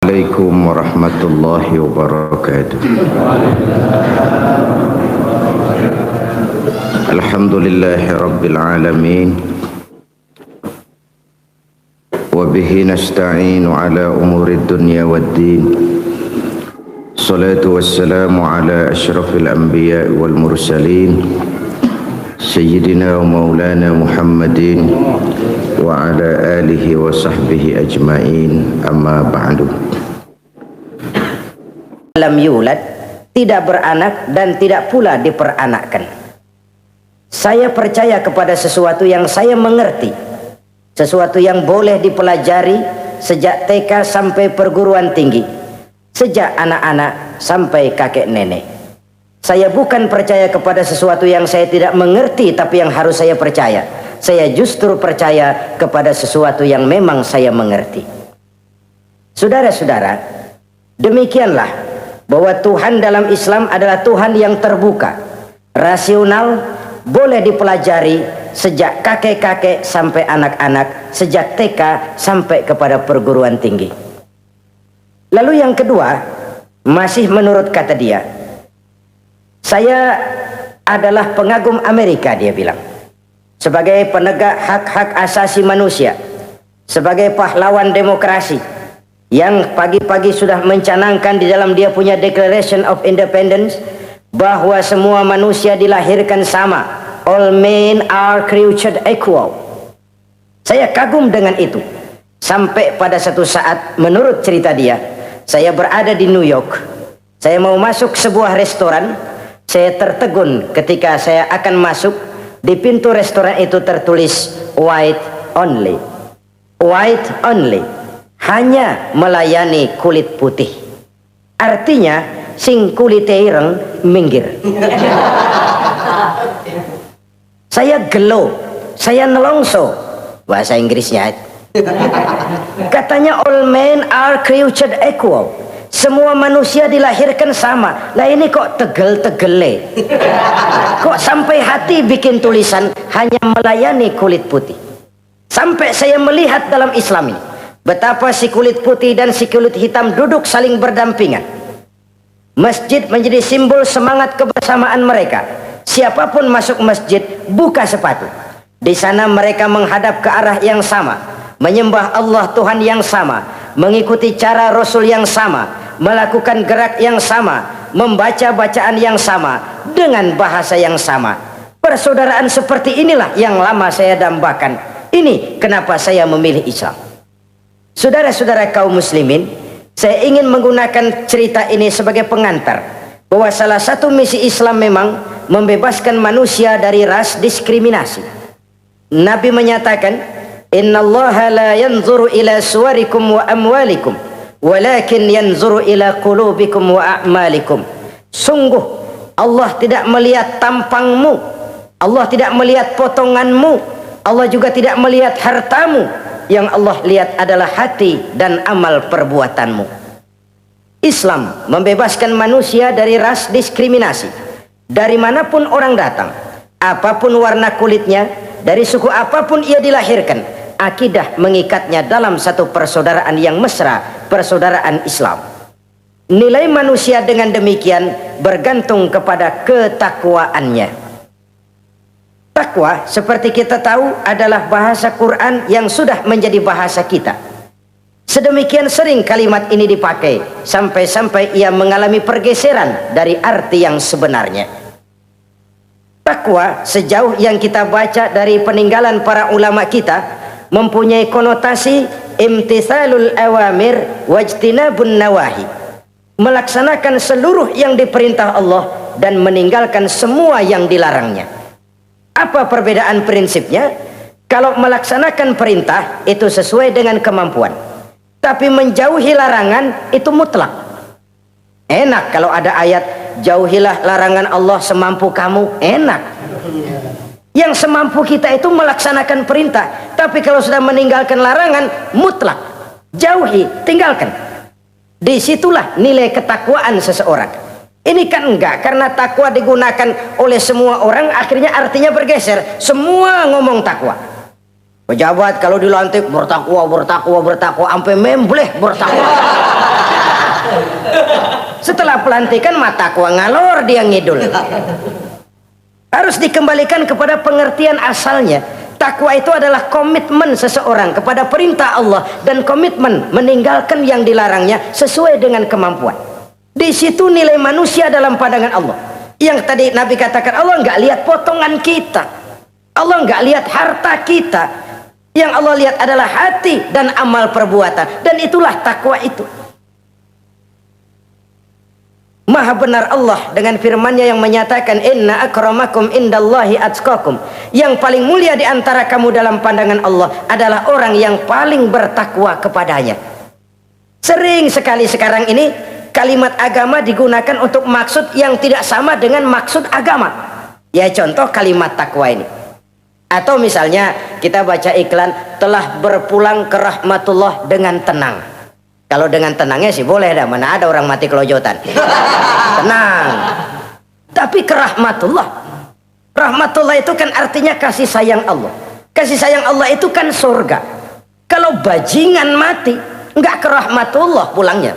Assalamualaikum warahmatullahi wabarakatuh. Alhamdulillahi rabbil alamin. Wa bihi nasta'inu ala umurid dunya waddin. Salatu wassalamu ala asyrafil anbiya wal mursalin Sayyidina wa maulana Muhammadin wa ala alihi wa sahbihi ajma'in, amma ba'du. Lam yulad, tidak beranak dan tidak pula diperanakkan. Saya percaya kepada sesuatu yang saya mengerti, sesuatu yang boleh dipelajari sejak TK sampai perguruan tinggi, sejak anak-anak sampai kakek nenek. Saya bukan percaya kepada sesuatu yang saya tidak mengerti tapi yang harus saya percaya. Saya justru percaya kepada sesuatu yang memang saya mengerti. Saudara-saudara, demikianlah bahwa Tuhan dalam Islam adalah Tuhan yang terbuka, rasional, boleh dipelajari sejak kakek-kakek sampai anak-anak, sejak TK sampai kepada perguruan tinggi. Lalu yang kedua, masih menurut kata dia, saya adalah pengagum Amerika, dia bilang, sebagai penegak hak-hak asasi manusia, sebagai pahlawan demokrasi yang pagi-pagi sudah mencanangkan di dalam dia punya Declaration of Independence bahwa semua manusia dilahirkan sama, all men are created equal. Saya kagum dengan itu, sampai pada satu saat menurut cerita dia, saya berada di New York, saya mau masuk sebuah restoran. Saya tertegun ketika saya akan masuk. Di pintu restoran itu tertulis white only, white only, hanya melayani kulit putih. Artinya sing kulit ireng minggir. Saya gelo, saya nelongso, bahasa Inggrisnya. Katanya all men are created equal, semua manusia dilahirkan sama. Lah ini kok tegel-tegele, kok sampai hati bikin tulisan hanya melayani kulit putih. Sampai saya melihat dalam Islam ini betapa si kulit putih dan si kulit hitam duduk saling berdampingan. Masjid menjadi simbol semangat kebersamaan mereka. Siapapun masuk masjid buka sepatu. Di sana mereka menghadap ke arah yang sama, menyembah Allah Tuhan yang sama, mengikuti cara Rasul yang sama, melakukan gerak yang sama, membaca bacaan yang sama, dengan bahasa yang sama. Persaudaraan seperti inilah yang lama saya dambakan. Ini kenapa saya memilih Islam. Saudara-saudara kaum muslimin, saya ingin menggunakan cerita ini sebagai pengantar bahwa salah satu misi Islam memang membebaskan manusia dari ras diskriminasi. Nabi menyatakan, innallaha la yanzuru ila suwarikum wa amwalikum walakin yanzuru ila qulubikum wa a'malikum. Sungguh Allah tidak melihat tampangmu, Allah tidak melihat potonganmu, Allah juga tidak melihat hartamu. Yang Allah lihat adalah hati dan amal perbuatanmu. Islam membebaskan manusia dari ras diskriminasi. Dari manapun orang datang, apapun warna kulitnya, dari suku apapun ia dilahirkan, akidah mengikatnya dalam satu persaudaraan yang mesra, persaudaraan Islam. Nilai manusia dengan demikian bergantung kepada ketakwaannya. Takwa, seperti kita tahu, adalah bahasa Quran yang sudah menjadi bahasa kita. Sedemikian sering kalimat ini dipakai sampai-sampai ia mengalami pergeseran dari arti yang sebenarnya. Takwa, sejauh yang kita baca dari peninggalan para ulama kita, mempunyai konotasi imtithalul awamir wajtinabun nawahi, melaksanakan seluruh yang diperintah Allah dan meninggalkan semua yang dilarangnya. Apa perbedaan prinsipnya? Kalau melaksanakan perintah itu sesuai dengan kemampuan, tapi menjauhi larangan itu mutlak. Enak kalau ada ayat jauhilah larangan Allah semampu kamu, enak. Yang semampu kita itu melaksanakan perintah, tapi kalau sudah meninggalkan larangan mutlak, jauhi, tinggalkan. Disitulah nilai ketakwaan seseorang. Ini kan enggak, karena takwa digunakan oleh semua orang, akhirnya artinya bergeser, semua ngomong takwa. Pejabat kalau dilantik bertakwa, bertakwa, bertakwa, sampai membleh bertakwa. Setelah pelantikan mata takwa ngalor dia ngidul. Harus dikembalikan kepada pengertian asalnya. Takwa itu adalah komitmen seseorang kepada perintah Allah dan komitmen meninggalkan yang dilarangnya sesuai dengan kemampuan. Di situ nilai manusia dalam pandangan Allah. Yang tadi Nabi katakan, Allah nggak lihat potongan kita, Allah nggak lihat harta kita. Yang Allah lihat adalah hati dan amal perbuatan, dan itulah takwa itu. Maha benar Allah dengan firman-Nya yang menyatakan, inna akramakum indallahi atqakum. Yang paling mulia di antara kamu dalam pandangan Allah adalah orang yang paling bertakwa kepadanya. Sering sekali sekarang ini kalimat agama digunakan untuk maksud yang tidak sama dengan maksud agama. Ya contoh kalimat takwa ini. Atau misalnya kita baca iklan, telah berpulang ke rahmatullah dengan tenang. Kalau dengan tenangnya sih boleh dah, mana ada orang mati kelojotan. Tenang. Tapi ke rahmatullah. Rahmatullah itu kan artinya kasih sayang Allah. Kasih sayang Allah itu kan surga. Kalau bajingan mati, nggak ke rahmatullah pulangnya.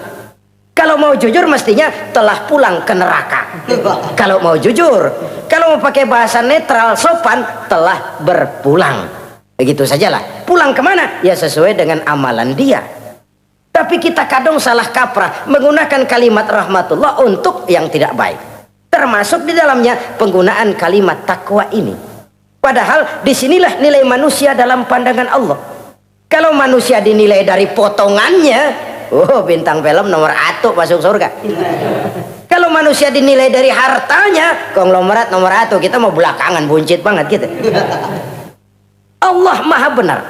Kalau mau jujur mestinya telah pulang ke neraka. Kalau mau jujur, kalau mau pakai bahasa netral sopan, telah berpulang. Begitu sajalah. Pulang kemana? Ya sesuai dengan amalan dia. Tapi kita kadang salah kaprah menggunakan kalimat rahmatullah untuk yang tidak baik. Termasuk di dalamnya penggunaan kalimat takwa ini. Padahal disinilah nilai manusia dalam pandangan Allah. Kalau manusia dinilai dari potongannya, oh bintang film nomor 1 masuk surga. Kalau manusia dinilai dari hartanya, konglomerat nomor 1, kita mau belakangan buncit banget gitu. Allah maha benar.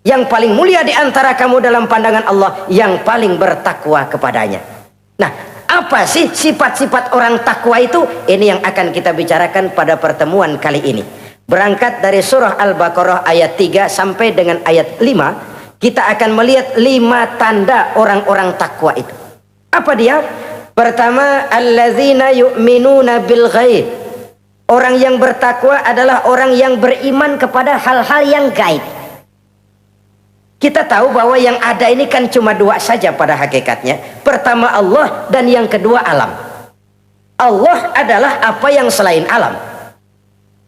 Yang paling mulia di antara kamu dalam pandangan Allah, yang paling bertakwa kepadanya. Nah, apa sih sifat-sifat orang takwa itu? Ini yang akan kita bicarakan pada pertemuan kali ini. Berangkat dari surah Al-Baqarah ayat 3 sampai dengan ayat 5, kita akan melihat 5 tanda orang-orang takwa itu. Apa dia? Pertama, allazina yu'minuna bil ghaib. Orang yang bertakwa adalah orang yang beriman kepada hal-hal yang gaib. Kita tahu bahwa yang ada ini kan cuma 2 saja pada hakikatnya. Pertama Allah, dan yang kedua alam. Allah adalah apa yang selain alam.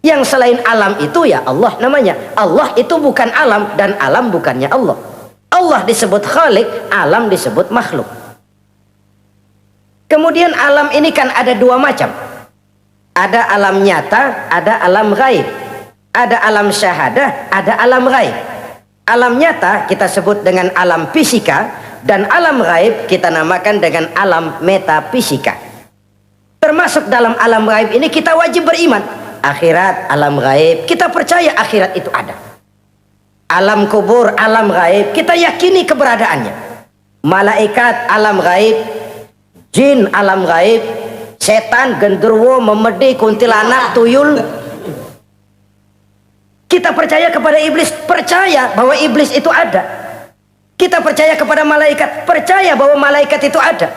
Yang selain alam itu ya Allah namanya. Allah itu bukan alam, dan alam bukannya Allah. Allah disebut Khalik, alam disebut makhluk. Kemudian alam ini kan ada 2 macam. Ada alam nyata, ada alam gaib. Ada alam syahadah, ada alam gaib. Alam nyata kita sebut dengan alam fisika, dan alam gaib kita namakan dengan alam metafisika. Termasuk dalam alam gaib ini kita wajib beriman. Akhirat, alam gaib, kita percaya akhirat itu ada. Alam kubur, alam gaib, kita yakini keberadaannya. Malaikat, alam gaib. Jin, alam gaib. Setan, genderuwo, memedi, kuntilanak, tuyul. Kita percaya kepada iblis, percaya bahwa iblis itu ada. Kita percaya kepada malaikat, percaya bahwa malaikat itu ada.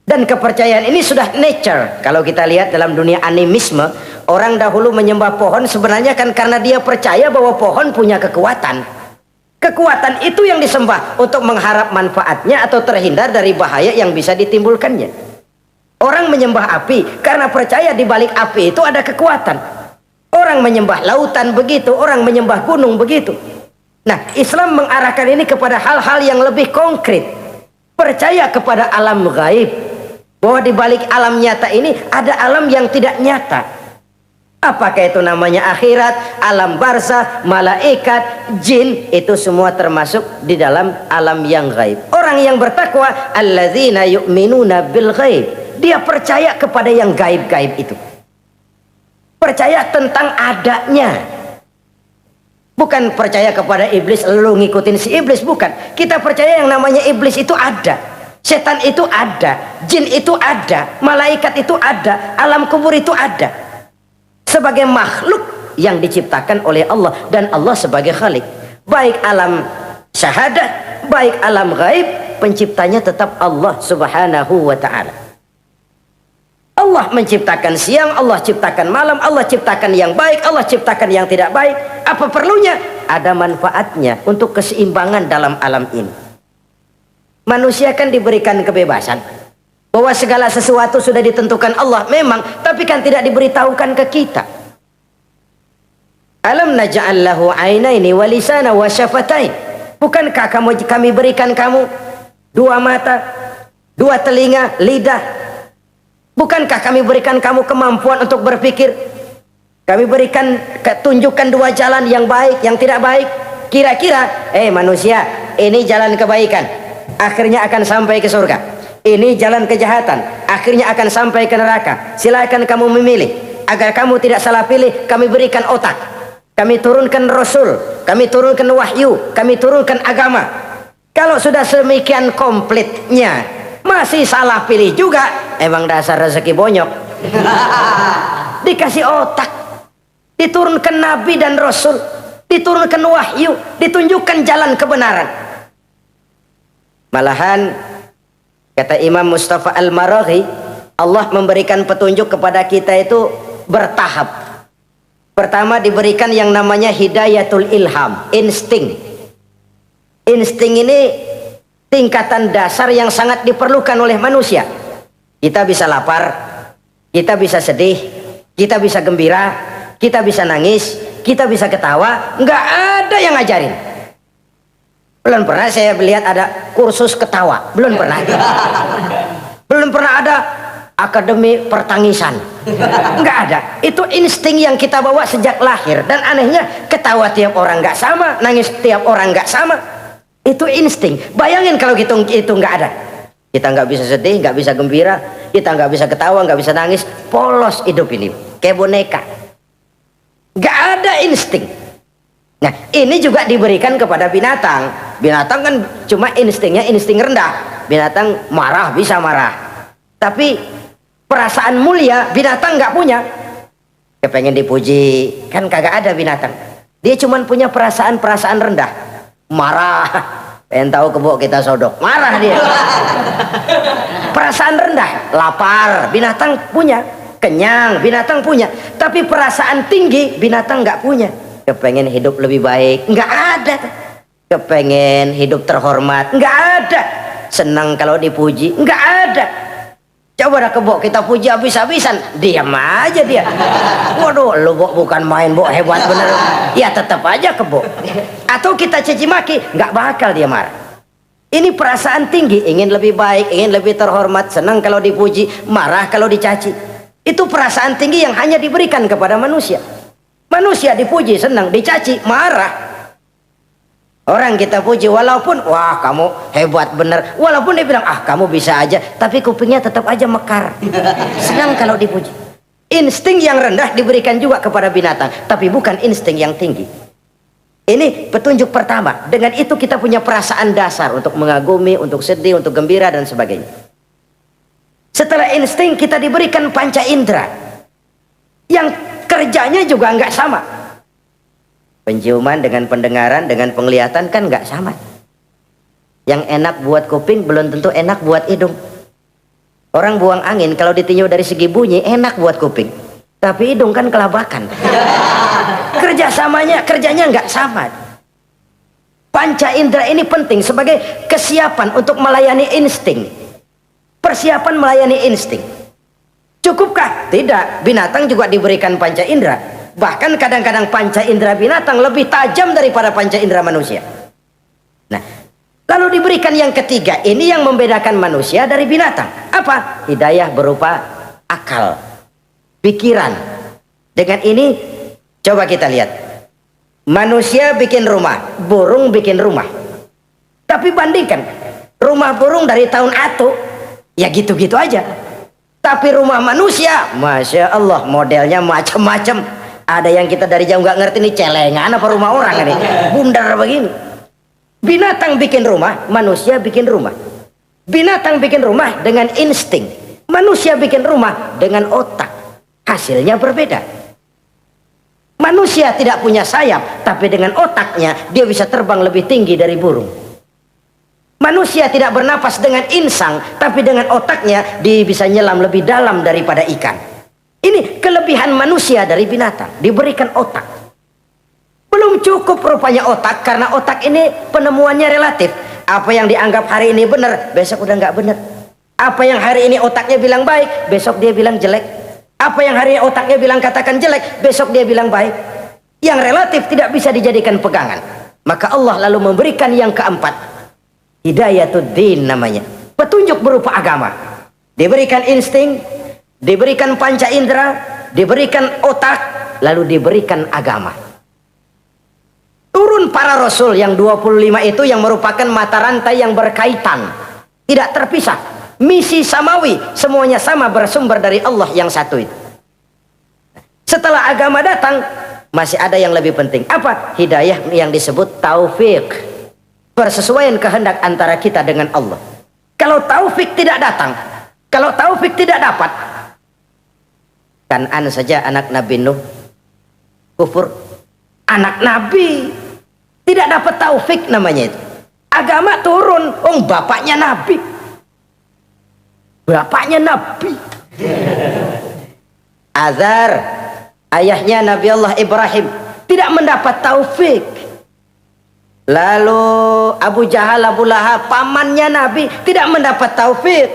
Dan kepercayaan ini sudah nature. Kalau kita lihat dalam dunia animisme, orang dahulu menyembah pohon sebenarnya kan karena dia percaya bahwa pohon punya kekuatan. Kekuatan itu yang disembah untuk mengharap manfaatnya atau terhindar dari bahaya yang bisa ditimbulkannya. Orang menyembah api karena percaya di balik api itu ada kekuatan. Orang menyembah lautan begitu, orang menyembah gunung begitu. Nah, Islam mengarahkan ini kepada hal-hal yang lebih konkret. Percaya kepada alam gaib. Bahwa di balik alam nyata ini ada alam yang tidak nyata. Apakah itu namanya akhirat, alam barzah, malaikat, jin, itu semua termasuk di dalam alam yang gaib. Orang yang bertakwa, allazina yu'minuna bil ghaib. Dia percaya kepada yang gaib-gaib itu. Percaya tentang adanya. Bukan percaya kepada iblis lalu ngikutin si iblis, bukan. Kita percaya yang namanya iblis itu ada, setan itu ada, jin itu ada, malaikat itu ada, alam kubur itu ada. Sebagai makhluk yang diciptakan oleh Allah, dan Allah sebagai Khalik. Baik alam syahadah, baik alam gaib, penciptanya tetap Allah subhanahu wa ta'ala. Allah menciptakan siang, Allah ciptakan malam, Allah ciptakan yang baik, Allah ciptakan yang tidak baik. Apa perlunya? Ada manfaatnya untuk keseimbangan dalam alam ini. Manusia kan diberikan kebebasan bahwa segala sesuatu sudah ditentukan Allah memang, tapi kan tidak diberitahukan ke kita. Alam naj'al lahu 'ainaini wa lisana wa syafatain. Bukankah kami berikan kamu dua mata, dua telinga, lidah? Bukankah kami berikan kamu kemampuan untuk berpikir? Kami berikan tunjukkan dua jalan, yang baik, yang tidak baik. Kira-kira, manusia, ini jalan kebaikan, akhirnya akan sampai ke surga. Ini jalan kejahatan, akhirnya akan sampai ke neraka. Silakan kamu memilih. Agar kamu tidak salah pilih, kami berikan otak. Kami turunkan Rasul, kami turunkan wahyu, kami turunkan agama. Kalau sudah semikian komplitnya, masih salah pilih juga, emang dasar rezeki bonyok. Dikasih otak, diturunkan Nabi dan Rasul, diturunkan wahyu, ditunjukkan jalan kebenaran. Malahan kata Imam Mustafa Al-Maraghi, Allah memberikan petunjuk kepada kita itu bertahap. Pertama diberikan yang namanya hidayatul ilham, insting. Insting ini tingkatan dasar yang sangat diperlukan oleh manusia. Kita bisa lapar, kita bisa sedih, kita bisa gembira, kita bisa nangis, kita bisa ketawa. Nggak ada yang ngajarin. Belum pernah saya melihat ada kursus ketawa, belum pernah. Belum pernah ada akademi pertangisan, nggak ada. Itu insting yang kita bawa sejak lahir. Dan anehnya, ketawa tiap orang nggak sama, nangis tiap orang nggak sama. Itu insting. Bayangin kalau itu nggak ada, kita nggak bisa sedih, nggak bisa gembira, kita nggak bisa ketawa, nggak bisa nangis. Polos hidup ini, kayak boneka. Nggak ada insting. Nah, ini juga diberikan kepada binatang. Binatang kan cuma instingnya insting rendah. Binatang marah bisa marah, tapi perasaan mulia binatang nggak punya. Kepengen dipuji kan kagak ada binatang. Dia cuma punya perasaan rendah. Marah, pengen tahu kebo kita sodok, marah dia. Perasaan rendah, lapar binatang punya, kenyang binatang punya, tapi perasaan tinggi binatang nggak punya. Kepengen hidup lebih baik, nggak ada. Kepengen hidup terhormat, nggak ada. Senang kalau dipuji, nggak ada. Coba dah kebo kita puji habis-habisan, diam aja dia. Waduh, lu Bo bukan main Bo, hebat bener. Ya tetap aja kebo. Atau kita caci maki, nggak bakal dia marah. Ini perasaan tinggi, ingin lebih baik, ingin lebih terhormat, senang kalau dipuji, marah kalau dicaci. Itu perasaan tinggi yang hanya diberikan kepada manusia. Manusia dipuji senang, dicaci marah. Orang kita puji walaupun wah kamu hebat bener, walaupun dia bilang ah kamu bisa aja, tapi kupingnya tetap aja mekar. Senang kalau dipuji. Insting yang rendah diberikan juga kepada binatang, tapi bukan insting yang tinggi. Ini petunjuk pertama. Dengan itu kita punya perasaan dasar untuk mengagumi, untuk sedih, untuk gembira dan sebagainya. Setelah insting kita diberikan panca indera yang kerjanya juga nggak sama. Penciuman dengan pendengaran dengan penglihatan kan nggak sama. Yang enak buat kuping belum tentu enak buat hidung. Orang buang angin kalau ditinjau dari segi bunyi enak buat kuping, tapi hidung kan kelabakan. Kerjanya nggak sama. Panca indera ini penting sebagai kesiapan untuk melayani insting. Persiapan melayani insting. Cukupkah? Tidak. Binatang juga diberikan panca indera. Bahkan kadang-kadang panca indera binatang lebih tajam daripada panca indera manusia. Nah, lalu diberikan yang ketiga. Ini yang membedakan manusia dari binatang. Apa? Hidayah berupa akal, pikiran. Dengan ini coba kita lihat. Manusia bikin rumah, burung bikin rumah. Tapi bandingkan rumah burung dari tahun atu, ya gitu-gitu aja. Tapi rumah manusia, Masya Allah, modelnya macam-macam. Ada yang kita dari jauh nggak ngerti nih celengan apa rumah orang ini, bundar begini. Binatang bikin rumah, manusia bikin rumah. Binatang bikin rumah dengan insting, manusia bikin rumah dengan otak. Hasilnya berbeda. Manusia tidak punya sayap, tapi dengan otaknya dia bisa terbang lebih tinggi dari burung. Manusia tidak bernapas dengan insang, tapi dengan otaknya dia bisa nyelam lebih dalam daripada ikan. Ini kelebihan manusia dari binatang, diberikan otak. Belum cukup rupanya otak, karena otak ini penemuannya relatif. Apa yang dianggap hari ini benar, besok udah nggak benar. Apa yang hari ini otaknya bilang baik, besok dia bilang jelek. Apa yang hari ini otaknya bilang katakan jelek, besok dia bilang baik. Yang relatif tidak bisa dijadikan pegangan. Maka Allah lalu memberikan yang keempat, Hidayatuddin namanya, petunjuk berupa agama. Diberikan insting, diberikan panca indera, diberikan otak, lalu diberikan agama. Turun para rasul yang 25 itu yang merupakan mata rantai yang berkaitan, tidak terpisah. Misi samawi, semuanya sama, bersumber dari Allah yang satu itu. Setelah agama datang, masih ada yang lebih penting. Apa? Hidayah yang disebut taufik. Persesuaian kehendak antara kita dengan Allah. Kalau taufik tidak datang, kalau taufik tidak dapat, Kan'an saja anak Nabi Nuh kufur. Anak Nabi tidak dapat taufik namanya itu. Agama turun, bapaknya Nabi. Bapaknya Nabi. Azar, ayahnya Nabi Allah Ibrahim, tidak mendapat taufik. Lalu Abu Jahal, Abu Lahab, pamannya Nabi, tidak mendapat taufik.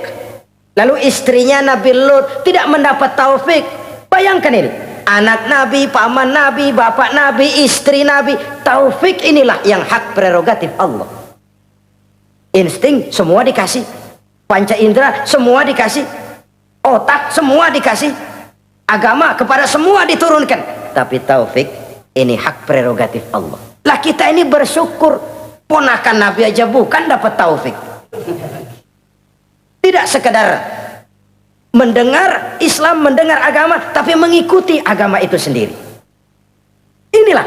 Lalu istrinya Nabi Lut tidak mendapat taufik. Bayangkan ini, anak Nabi, paman Nabi, bapak Nabi, istri Nabi. Taufik inilah yang hak prerogatif Allah. Insting semua dikasih, panca indera semua dikasih, otak semua dikasih, agama kepada semua diturunkan. Tapi taufik ini hak prerogatif Allah. Lah kita ini bersyukur, ponakan Nabi aja bukan dapat taufik. Tidak sekedar mendengar Islam, mendengar agama, tapi mengikuti agama itu sendiri. Inilah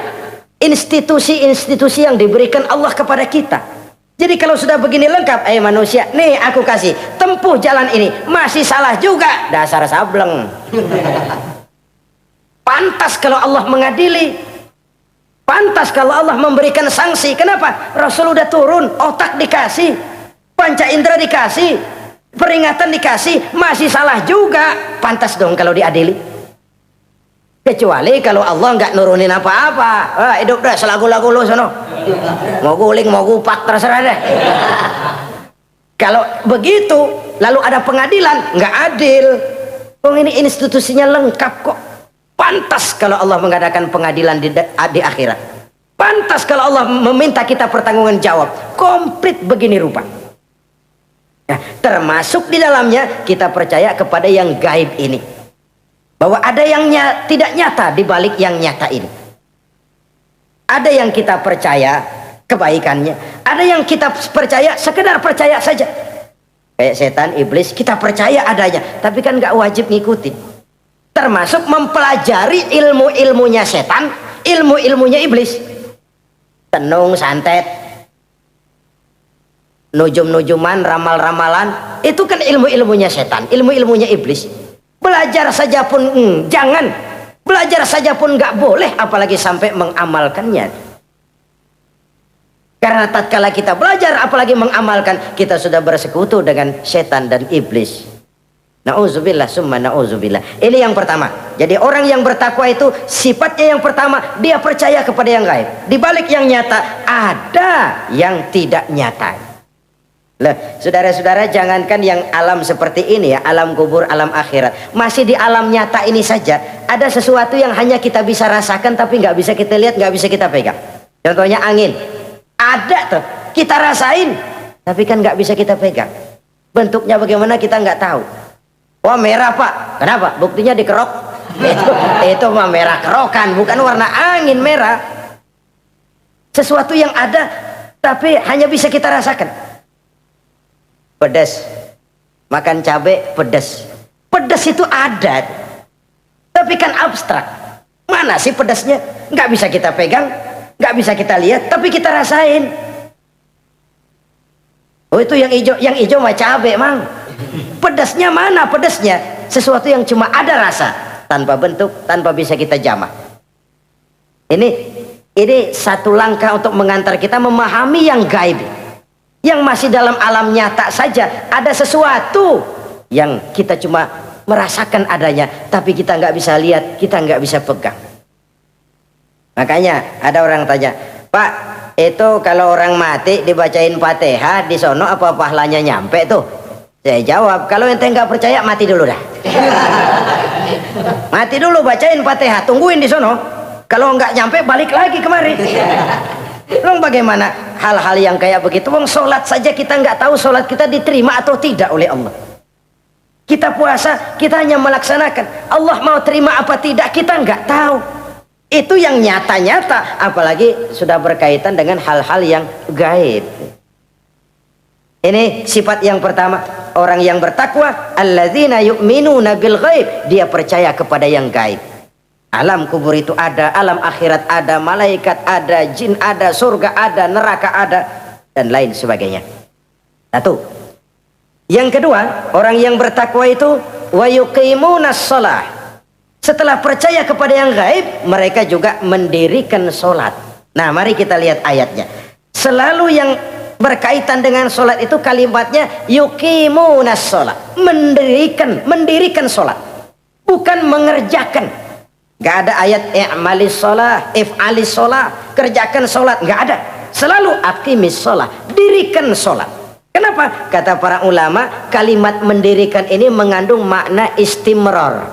institusi-institusi yang diberikan Allah kepada kita. Jadi kalau sudah begini lengkap, manusia, nih aku kasih, tempuh jalan ini, masih salah juga, dasar sableng. Pantas kalau Allah mengadili. Pantas kalau Allah memberikan sanksi. Kenapa? Rasul udah turun, otak dikasih, panca indera dikasih, peringatan dikasih, masih salah juga. Pantas dong kalau diadili. Kecuali kalau Allah nggak nurunin apa-apa. Hidup dah selagu-lagu lu sono. Mau guling, mau gupak, terserah deh. Kalau begitu, lalu ada pengadilan, nggak adil. Ini institusinya lengkap kok. Pantas kalau Allah mengadakan pengadilan di akhirat. Pantas kalau Allah meminta kita pertanggungan jawab. Komplit begini rupa. Nah, termasuk di dalamnya kita percaya kepada yang gaib ini. Bahwa ada yang tidak nyata di balik yang nyata ini. Ada yang kita percaya kebaikannya. Ada yang kita percaya sekedar percaya saja. Kayak setan, iblis, kita percaya adanya. Tapi kan nggak wajib ngikutin. Termasuk mempelajari ilmu-ilmunya setan, ilmu-ilmunya iblis. Tenung, santet, nujum-nujuman, ramal-ramalan, itu kan ilmu-ilmunya setan, ilmu-ilmunya iblis. Belajar saja pun jangan, belajar saja pun nggak boleh, apalagi sampai mengamalkannya. Karena tatkala kita belajar apalagi mengamalkan, kita sudah bersekutu dengan setan dan iblis. Na'udzubillah summa na'udzubillah. Ini yang pertama. Jadi orang yang bertakwa itu sifatnya yang pertama, dia percaya kepada yang gaib. Di balik yang nyata ada yang tidak nyata. Lah, saudara-saudara, jangankan yang alam seperti ini ya, alam kubur, alam akhirat. Masih di alam nyata ini saja ada sesuatu yang hanya kita bisa rasakan tapi nggak bisa kita lihat, nggak bisa kita pegang. Contohnya angin. Ada tuh, kita rasain tapi kan nggak bisa kita pegang. Bentuknya bagaimana kita nggak tahu. Wah, merah pak, kenapa? Buktinya dikerok. Itu mah merah kerokan, bukan warna angin merah. Sesuatu yang ada tapi hanya bisa kita rasakan. Pedas, makan cabai pedas. Pedas itu ada, tapi kan abstrak. Mana sih pedasnya? Nggak bisa kita pegang, nggak bisa kita lihat, tapi kita rasain. Oh, itu yang hijau mah cabai mang. Pedasnya mana pedasnya? Sesuatu yang cuma ada rasa, tanpa bentuk, tanpa bisa kita jamah. Ini satu langkah untuk mengantar kita memahami yang gaib, yang masih dalam alam nyata saja. Ada sesuatu yang kita cuma merasakan adanya, tapi kita nggak bisa lihat, kita nggak bisa pegang. Makanya ada orang tanya, Pak, itu kalau orang mati dibacain Fatihah di sono apa pahalanya nyampe tuh? Saya jawab, kalau ente nggak percaya mati dulu dah. Mati dulu, bacain Fatihah, tungguin di sono. Kalau nggak nyampe balik lagi kemari. Long bagaimana hal-hal yang kayak begitu? Wong sholat saja kita nggak tahu sholat kita diterima atau tidak oleh Allah. Kita puasa, kita hanya melaksanakan. Allah mau terima apa tidak kita nggak tahu. Itu yang nyata-nyata, apalagi sudah berkaitan dengan hal-hal yang gaib. Ini sifat yang pertama, orang yang bertakwa, alladzina yu'minuna bil ghaib, dia percaya kepada yang gaib. Alam kubur itu ada, alam akhirat ada, malaikat ada, jin ada, surga ada, neraka ada, dan lain sebagainya. Satu. Yang kedua, orang yang bertakwa itu wa yuqimunas shalah. Setelah percaya kepada yang gaib, mereka juga mendirikan sholat. Nah, mari kita lihat ayatnya. Selalu yang berkaitan dengan sholat itu kalimatnya yuqimunas sholat, mendirikan sholat, bukan mengerjakan. Gak ada ayat i'malis sholat, if'alis sholat, kerjakan sholat, gak ada. Selalu aqimis sholat, dirikan sholat. Kenapa? Kata para ulama, kalimat mendirikan ini mengandung makna istimrar,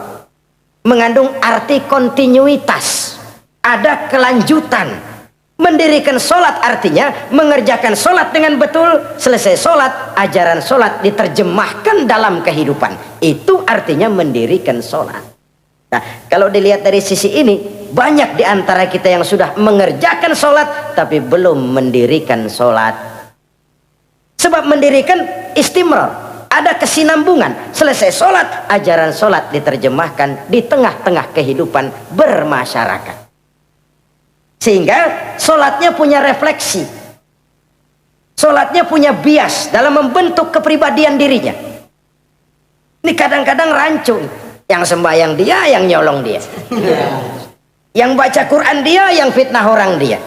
mengandung arti kontinuitas, ada kelanjutan. Mendirikan sholat artinya mengerjakan sholat dengan betul. Selesai sholat, ajaran sholat diterjemahkan dalam kehidupan. Itu artinya mendirikan sholat. Nah, kalau dilihat dari sisi ini, banyak di antara kita yang sudah mengerjakan sholat tapi belum mendirikan sholat. Sebab mendirikan istimrar, ada kesinambungan. Selesai sholat, ajaran sholat diterjemahkan di tengah-tengah kehidupan bermasyarakat. Sehingga sholatnya punya refleksi, sholatnya punya bias dalam membentuk kepribadian dirinya. Ini kadang-kadang rancu, yang sembahyang dia, yang nyolong dia, yang baca Quran dia, yang fitnah orang dia,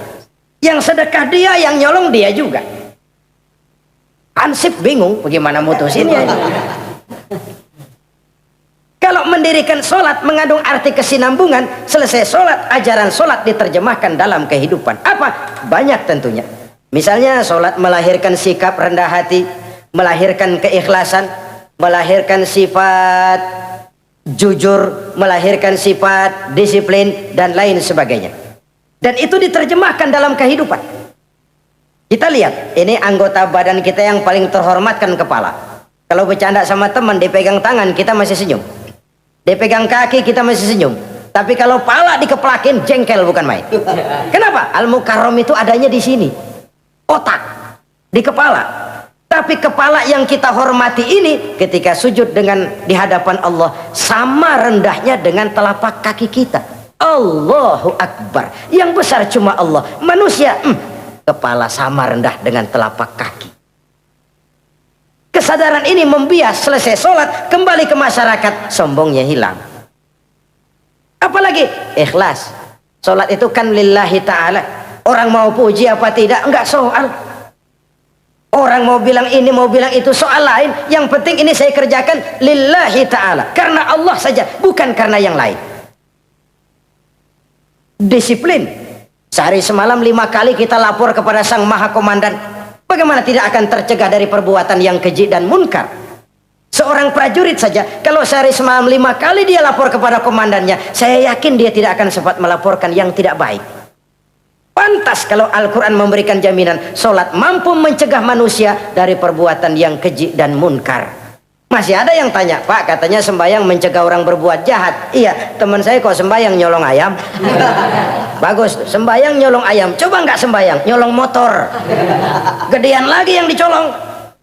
yang sedekah dia, yang nyolong dia juga. Ansip bingung bagaimana mutusinnya. Kalau mendirikan sholat mengandung arti kesinambungan, selesai sholat, ajaran sholat diterjemahkan dalam kehidupan. Apa? Banyak tentunya. Misalnya sholat melahirkan sikap rendah hati, melahirkan keikhlasan, melahirkan sifat jujur, melahirkan sifat disiplin, dan lain sebagainya. Dan itu diterjemahkan dalam kehidupan. Kita lihat, ini anggota badan kita yang paling terhormatkan, kepala. Kalau bercanda sama teman, dipegang tangan, kita masih senyum. Dipegang kaki kita masih senyum. Tapi kalau pala dikeplakin, jengkel bukan main. Kenapa? Al-Mukarram itu adanya di sini, otak, di kepala. Tapi kepala yang kita hormati ini, ketika sujud dengan di hadapan Allah, sama rendahnya dengan telapak kaki kita. Allahu Akbar. Yang besar cuma Allah. Manusia, kepala sama rendah dengan telapak kaki. Kesadaran ini membias, selesai sholat, kembali ke masyarakat, sombongnya hilang. Apalagi ikhlas. Sholat itu kan lillahi ta'ala. Orang mau puji apa tidak, enggak soal. Orang mau bilang ini, mau bilang itu, soal lain. Yang penting ini saya kerjakan lillahi ta'ala, karena Allah saja, bukan karena yang lain. Disiplin. Sehari semalam 5 kali kita lapor kepada Sang Maha Komandan. Bagaimana tidak akan tercegah dari perbuatan yang keji dan munkar? Seorang prajurit saja, kalau sehari semalam 5 kali dia lapor kepada komandannya, saya yakin dia tidak akan sempat melaporkan yang tidak baik. Pantas kalau Al-Quran memberikan jaminan, sholat mampu mencegah manusia dari perbuatan yang keji dan munkar. Masih ada yang tanya, Pak, katanya sembahyang mencegah orang berbuat jahat. Iya, teman saya kok sembahyang nyolong ayam. Bagus, sembahyang nyolong ayam. Coba nggak sembahyang, nyolong motor. Gedean lagi yang dicolong.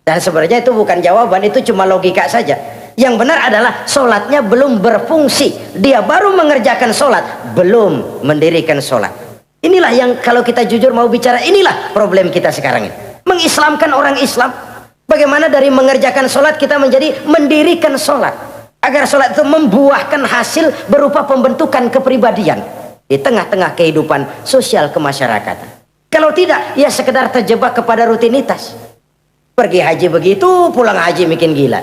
Dan sebenarnya itu bukan jawaban, itu cuma logika saja. Yang benar adalah sholatnya belum berfungsi. Dia baru mengerjakan sholat, belum mendirikan sholat. Inilah yang kalau kita jujur mau bicara, inilah problem kita sekarang ini. Mengislamkan orang Islam. Bagaimana dari mengerjakan sholat kita menjadi mendirikan sholat, agar sholat itu membuahkan hasil berupa pembentukan kepribadian di tengah-tengah kehidupan sosial kemasyarakatan. Kalau tidak, ya sekedar terjebak kepada rutinitas. Pergi haji begitu, pulang haji bikin gila.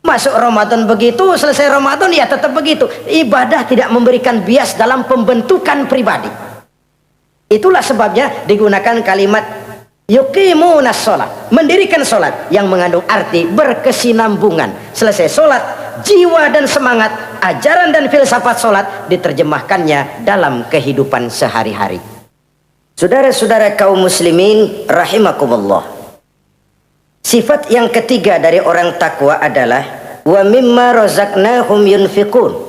Masuk Ramadan begitu, selesai Ramadan ya tetap begitu. Ibadah tidak memberikan bias dalam pembentukan pribadi. Itulah sebabnya digunakan kalimat yuqimunas sholat, mendirikan sholat yang mengandung arti berkesinambungan. Selesai sholat, jiwa dan semangat, ajaran dan filsafat sholat diterjemahkannya dalam kehidupan sehari-hari. Saudara-saudara kaum muslimin rahimakumullah, sifat yang ketiga dari orang takwa adalah wa mimma razaqnahum yunfiqun.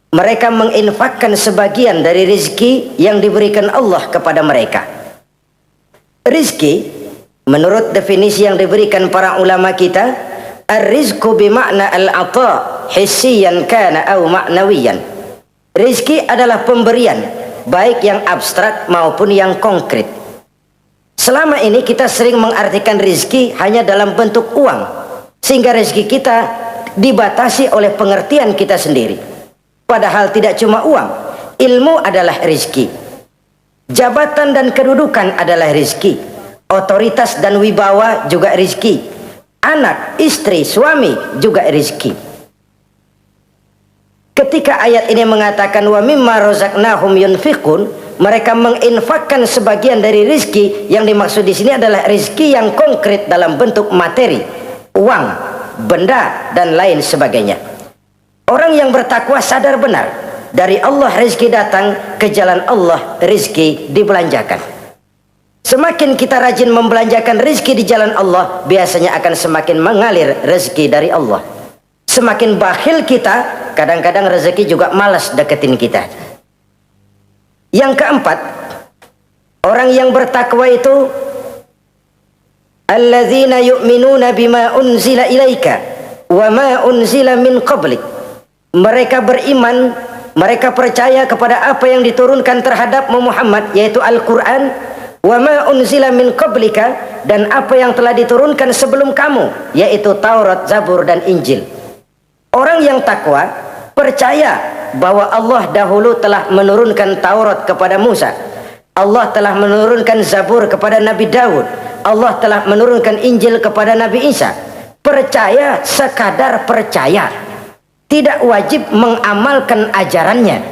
Mereka menginfakkan sebagian dari rezeki yang diberikan Allah kepada mereka. Rizki menurut definisi yang diberikan para ulama kita, ar-rizqu bimakna al-ata hissiyan kana au ma'nawiyan. Rizki adalah pemberian, baik yang abstrak maupun yang konkret. Selama ini kita sering mengartikan rizki hanya dalam bentuk uang, sehingga rizki kita dibatasi oleh pengertian kita sendiri. Padahal tidak cuma uang, ilmu adalah rizki. Jabatan dan kedudukan adalah rizki. Otoritas dan wibawa juga rizki. Anak, istri, suami juga rizki. Ketika ayat ini mengatakan wa mimma razaqnahum yunfiqun, mereka menginfakkan sebagian dari rizki. Yang dimaksud di sini adalah rizki yang konkret dalam bentuk materi, uang, benda dan lain sebagainya. Orang yang bertakwa sadar benar, dari Allah rezeki datang, ke jalan Allah rezeki dibelanjakan. Semakin kita rajin membelanjakan rezeki di jalan Allah, biasanya akan semakin mengalir rezeki dari Allah. Semakin bakhil kita, kadang-kadang rezeki juga malas deketin kita. Yang keempat, orang yang bertakwa itu alladzina yu'minuna bima unzila ilaika wa ma unzila min qablik. Mereka beriman, mereka percaya kepada apa yang diturunkan terhadap Muhammad, yaitu Al-Quran, wa ma unzila min qablika, dan apa yang telah diturunkan sebelum kamu, yaitu Taurat, Zabur dan Injil. Orang yang takwa percaya bahwa Allah dahulu telah menurunkan Taurat kepada Musa, Allah telah menurunkan Zabur kepada Nabi Daud, Allah telah menurunkan Injil kepada Nabi Isa. Percaya sekadar percaya, tidak wajib mengamalkan ajarannya.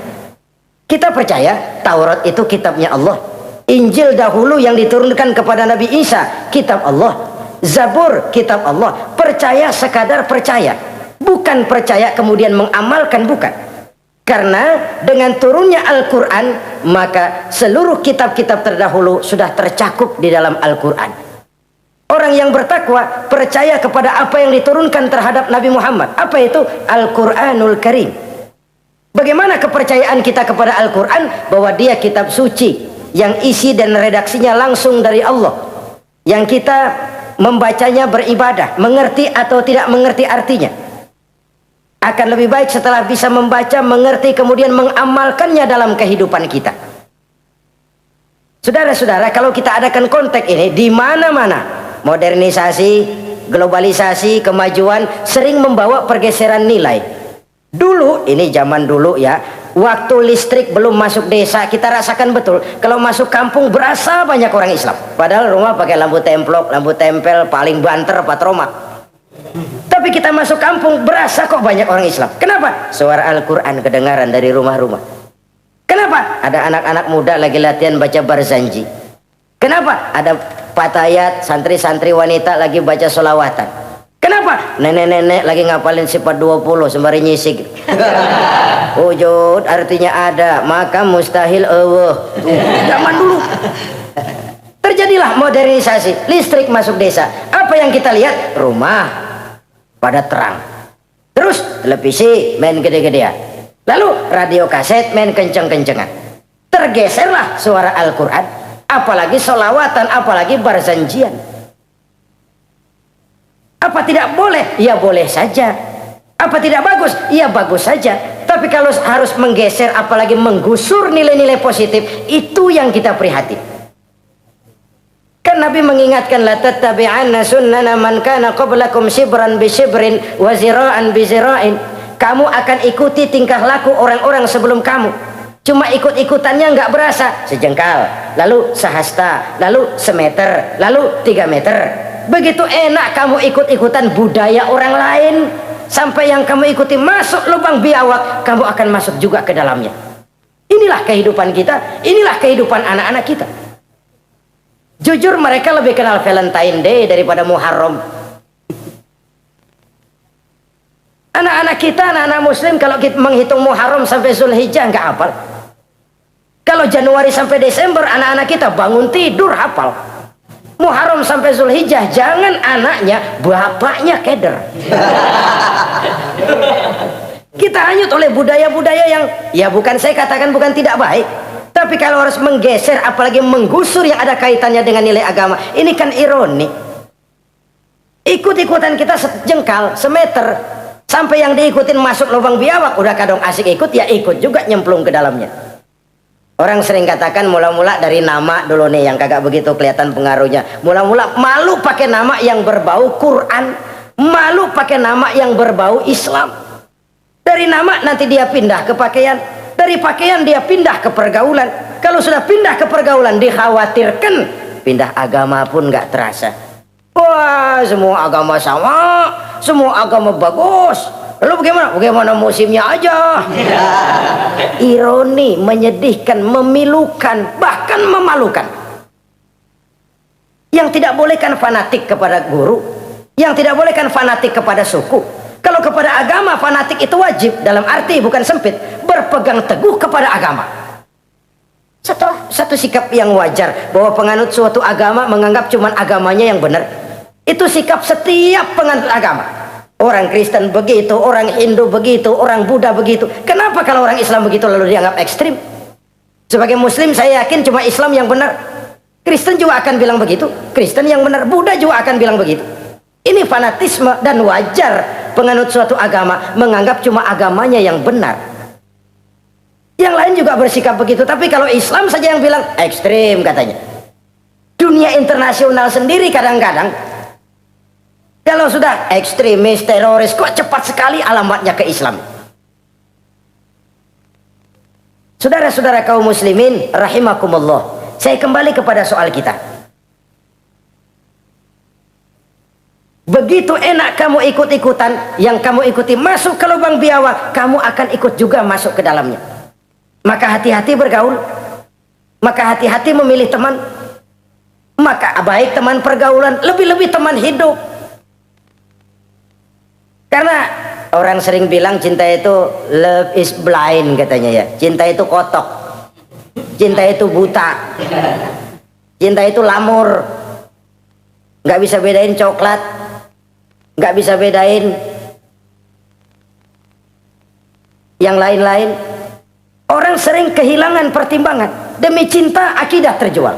Kita percaya Taurat itu kitabnya Allah, Injil dahulu yang diturunkan kepada Nabi Isa kitab Allah, Zabur kitab Allah. Percaya sekadar percaya, bukan percaya kemudian mengamalkan, bukan. Karena dengan turunnya Al-Quran, maka seluruh kitab-kitab terdahulu sudah tercakup di dalam Al-Quran. Orang yang bertakwa percaya kepada apa yang diturunkan terhadap Nabi Muhammad. Apa itu? Al-Quranul Karim. Bagaimana kepercayaan kita kepada Al-Quran? Bahwa dia kitab suci yang isi dan redaksinya langsung dari Allah, yang kita membacanya beribadah, mengerti atau tidak mengerti artinya. Akan lebih baik setelah bisa membaca, mengerti, kemudian mengamalkannya dalam kehidupan kita. Saudara-saudara, kalau kita adakan konteks ini di mana-mana, modernisasi, globalisasi, kemajuan sering membawa pergeseran nilai. Dulu, ini zaman dulu ya, waktu listrik belum masuk desa, kita rasakan betul. Kalau masuk kampung berasa banyak orang Islam. Padahal rumah pakai lampu templok, lampu tempel, paling banter patroma. Tapi kita masuk kampung berasa kok banyak orang Islam. Kenapa? Suara Al-Quran kedengaran dari rumah-rumah. Kenapa? Ada anak-anak muda lagi latihan baca barzanji. Kenapa? Ada patayat, santri-santri wanita lagi baca sholawatan. Kenapa? Nenek-nenek lagi ngapalin sifat 20 sembari nyisik. Wujud artinya ada, maka mustahil zaman dulu. Terjadilah modernisasi, listrik masuk desa. Apa yang kita lihat? Rumah pada terang. Terus televisi main gede-gedean. Lalu radio kaset main kenceng-kencengan. Tergeserlah suara Al-Quran, apalagi sholawatan, apalagi barzanjian. Apa tidak boleh? Ya boleh saja. Apa tidak bagus? Ya bagus saja. Tapi kalau harus menggeser, apalagi menggusur nilai-nilai positif, itu yang kita prihatin. Kan Nabi mengingatkan, la tattabi'anna sunnana man kana qablakum shibran bi shibrin wa zira'an bi zira'in. Kamu akan ikuti tingkah laku orang-orang sebelum kamu. Cuma ikut-ikutannya nggak berasa, sejengkal, lalu sehasta, lalu semeter, lalu 3 meter. Begitu enak kamu ikut-ikutan budaya orang lain, sampai yang kamu ikuti masuk lubang biawak, kamu akan masuk juga ke dalamnya. Inilah kehidupan kita, inilah kehidupan anak-anak kita. Jujur mereka lebih kenal Valentine Day daripada Muharram. Anak-anak kita, anak-anak muslim, kalau kita menghitung Muharram sampai Zulhijjah nggak hafal. Kalau Januari sampai Desember, anak-anak kita bangun tidur hafal. Muharram sampai Zulhijjah, jangan anaknya, bapaknya keder. Kita hanyut oleh budaya-budaya yang, ya bukan saya katakan bukan tidak baik, tapi kalau harus menggeser, apalagi menggusur yang ada kaitannya dengan nilai agama, ini kan ironi. Ikut-ikutan kita sejengkal, semeter, sampai yang diikutin masuk lubang biawak, udah kadang asik ikut, ya ikut juga nyemplung ke dalamnya. Orang sering katakan mula-mula dari nama dulu nih yang kagak begitu kelihatan pengaruhnya. Mula-mula malu pakai nama yang berbau Quran, malu pakai nama yang berbau Islam. Dari nama nanti dia pindah ke pakaian, dari pakaian dia pindah ke pergaulan. Kalau sudah pindah ke pergaulan, dikhawatirkan pindah agama pun nggak terasa. Wah, semua agama sama, semua agama bagus. Lalu bagaimana? Bagaimana musimnya aja. Ironi, menyedihkan, memilukan, bahkan memalukan. Yang tidak boleh kan fanatik kepada guru, yang tidak boleh kan fanatik kepada suku. Kalau kepada agama, fanatik itu wajib, dalam arti bukan sempit, berpegang teguh kepada agama. Satu sikap yang wajar, bahwa penganut suatu agama menganggap cuma agamanya yang benar. Itu sikap setiap penganut agama. Orang Kristen begitu, orang Hindu begitu, orang Buddha begitu. Kenapa kalau orang Islam begitu lalu dianggap ekstrim? Sebagai Muslim saya yakin cuma Islam yang benar. Kristen juga akan bilang begitu. Kristen yang benar, Buddha juga akan bilang begitu. Ini fanatisme dan wajar penganut suatu agama menganggap cuma agamanya yang benar. Yang lain juga bersikap begitu. Tapi kalau Islam saja yang bilang ekstrim katanya. Dunia internasional sendiri kadang-kadang kalau sudah ekstremis, teroris, kok cepat sekali alamatnya ke Islam. Saudara-saudara kaum muslimin, rahimakumullah. Saya kembali kepada soal kita. Begitu enak kamu ikut-ikutan, yang kamu ikuti masuk ke lubang biawak, kamu akan ikut juga masuk ke dalamnya. Maka hati-hati bergaul, maka hati-hati memilih teman, maka baik teman pergaulan, lebih-lebih teman hidup. Karena orang sering bilang cinta itu love is blind katanya ya. Cinta itu kotok, cinta itu buta, cinta itu lamur, nggak bisa bedain coklat, nggak bisa bedain yang lain-lain. Orang sering kehilangan pertimbangan. Demi cinta akidah terjual,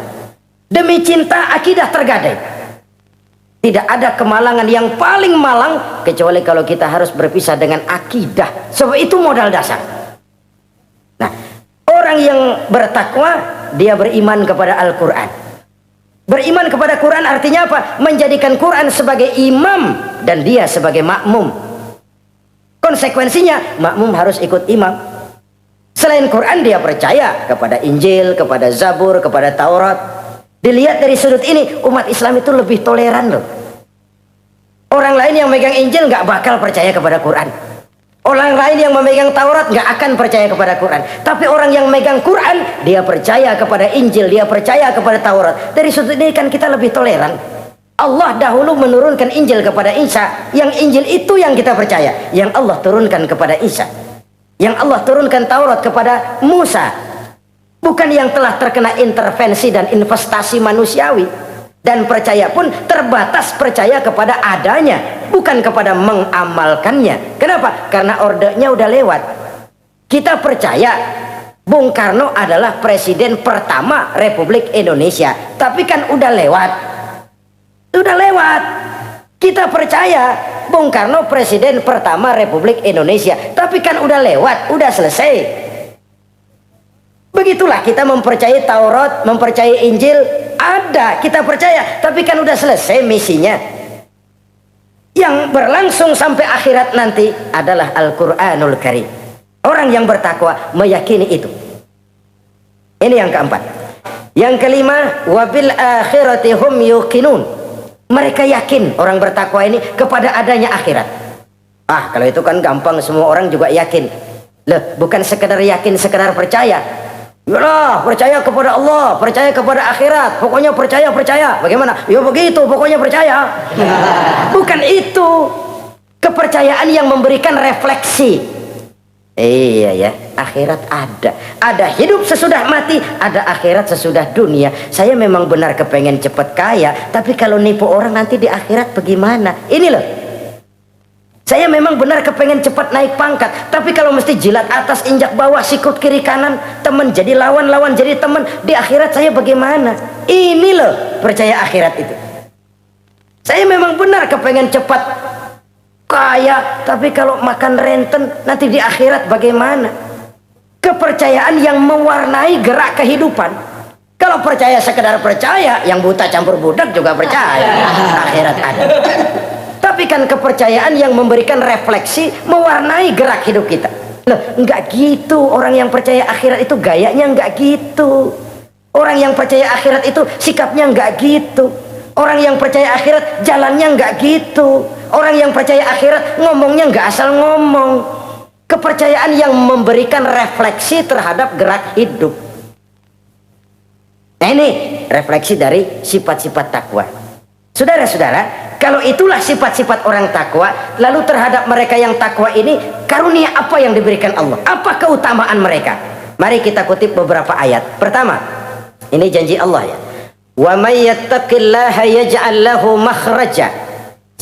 demi cinta akidah tergadai. Tidak ada kemalangan yang paling malang kecuali kalau kita harus berpisah dengan akidah. Sebab itu modal dasar. Nah, orang yang bertakwa dia beriman kepada Al-Quran. Beriman kepada Quran artinya apa? Menjadikan Quran sebagai imam dan dia sebagai makmum. Konsekuensinya makmum harus ikut imam. Selain Quran dia percaya kepada Injil, kepada Zabur, kepada Taurat. Dilihat dari sudut ini, umat Islam itu lebih toleran loh. Orang lain yang megang Injil nggak bakal percaya kepada Quran. Orang lain yang memegang Taurat nggak akan percaya kepada Quran. Tapi orang yang megang Quran, dia percaya kepada Injil, dia percaya kepada Taurat. Dari sudut ini kan kita lebih toleran. Allah dahulu menurunkan Injil kepada Isa. Yang Injil itu yang kita percaya. Yang Allah turunkan kepada Isa. Yang Allah turunkan Taurat kepada Musa. Bukan yang telah terkena intervensi dan investasi manusiawi. Dan percaya pun terbatas percaya kepada adanya, bukan kepada mengamalkannya. Kenapa? Karena ordenya udah lewat. Kita percaya Bung Karno adalah presiden pertama Republik Indonesia. Tapi kan udah lewat. Udah lewat. Kita percaya Bung Karno presiden pertama Republik Indonesia. Tapi kan udah lewat, udah selesai. Begitulah kita mempercayai Taurat, mempercayai Injil, ada, kita percaya, tapi kan udah selesai misinya. Yang berlangsung sampai akhirat nanti adalah Al-Quranul Karim. Orang yang bertakwa meyakini itu. Ini yang keempat. Yang kelima, wabil akhirati hum yuqinun. Mereka yakin, orang bertakwa ini, kepada adanya akhirat. Ah, kalau itu kan gampang, semua orang juga yakin. Loh, bukan sekedar yakin, sekedar percaya. Yalah, percaya kepada Allah, percaya kepada akhirat, pokoknya percaya. Bagaimana? Ya begitu, pokoknya percaya. Bukan itu. Kepercayaan yang memberikan refleksi. Iya ya, akhirat ada. Ada hidup sesudah mati, ada akhirat sesudah dunia. Saya memang benar kepengen cepat kaya, tapi kalau nipu orang nanti di akhirat bagaimana? Ini loh. Saya memang benar kepengen cepat naik pangkat, tapi kalau mesti jilat atas injak bawah, sikut kiri kanan, teman jadi lawan, lawan jadi teman, di akhirat saya bagaimana? Ini loh percaya akhirat itu. Saya memang benar kepengen cepat kaya, tapi kalau makan renten nanti di akhirat bagaimana? Kepercayaan yang mewarnai gerak kehidupan. Kalau percaya sekedar percaya, yang buta campur budak juga percaya akhirat ada. Tapi kan kepercayaan yang memberikan refleksi, mewarnai gerak hidup kita. Loh, enggak gitu. Orang yang percaya akhirat itu gayanya enggak gitu. Orang yang percaya akhirat itu sikapnya enggak gitu. Orang yang percaya akhirat jalannya enggak gitu. Orang yang percaya akhirat ngomongnya enggak asal ngomong. Kepercayaan yang memberikan refleksi terhadap gerak hidup. Nah ini refleksi dari sifat-sifat takwa. Saudara-saudara, kalau itulah sifat-sifat orang takwa, lalu terhadap mereka yang takwa ini, karunia apa yang diberikan Allah? Apa keutamaan mereka? Mari kita kutip beberapa ayat. Pertama, ini janji Allah ya. Wa may yattaqillaha yaj'al lahu makhraja.